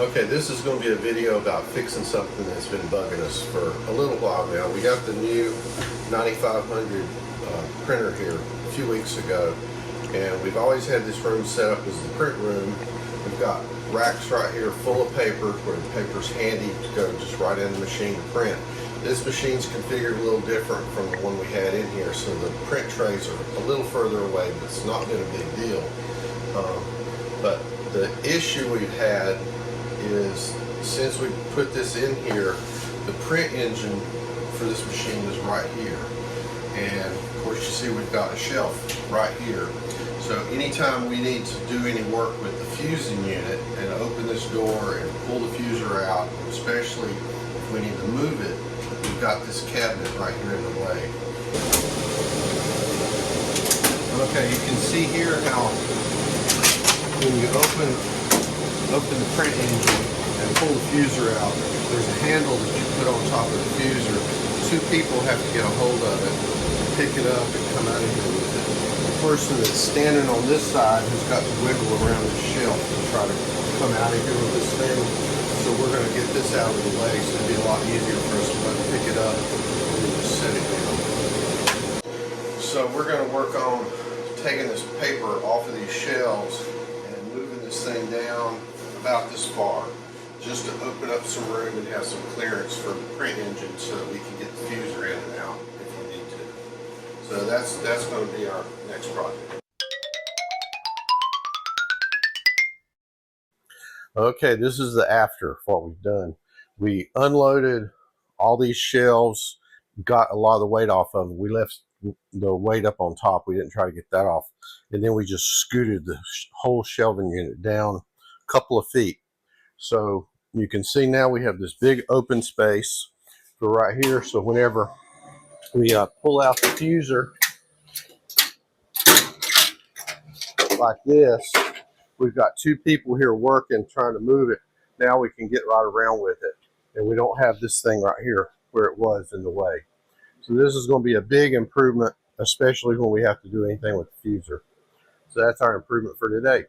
Okay, this is going to be a video about fixing something that's been bugging us for a little while now. We got the new 9500 printer here a few weeks ago, and we've always had this room set up as the print room. We've got racks right here full of paper where the paper's handy to go just right in the machine to print. This machine's configured a little different from the one we had in here, so the print trays are a little further away, but it's not been a big deal. But the issue we've had is since we put this in here, the print engine for this machine is right here. And of course you see we've got a shelf right here. So anytime we need to do any work with the fusing unit and open this door and pull the fuser out, especially if we need to move it, we've got this cabinet right here in the way. Okay, you can see here how when you open the print engine and pull the fuser out, there's a handle that you put on top of the fuser. Two people have to get a hold of it, pick it up, and come out of here with it. The person that's standing on this side has got to wiggle around the shelf to try to come out of here with this thing. So we're going to get this out of the way so it'll be a lot easier for us to pick it up and just set it down. So we're going to work on taking this paper off of these shelves and moving this thing down about this far, just to open up some room and have some clearance for the print engine so that we can get the fuser in and out if we need to. So that's going to be our next project. Okay, this is the after of what we've done. We unloaded all these shelves, got a lot of the weight off of them. We left the weight up on top. We didn't try to get that off. And then we just scooted the whole shelving unit down couple of feet. So you can see now we have this big open space for right here. So whenever we pull out the fuser like this, we've got two people here working trying to move it. Now we can get right around with it, and we don't have this thing right here where it was in the way. So this is going to be a big improvement, especially when we have to do anything with the fuser. So that's our improvement for today.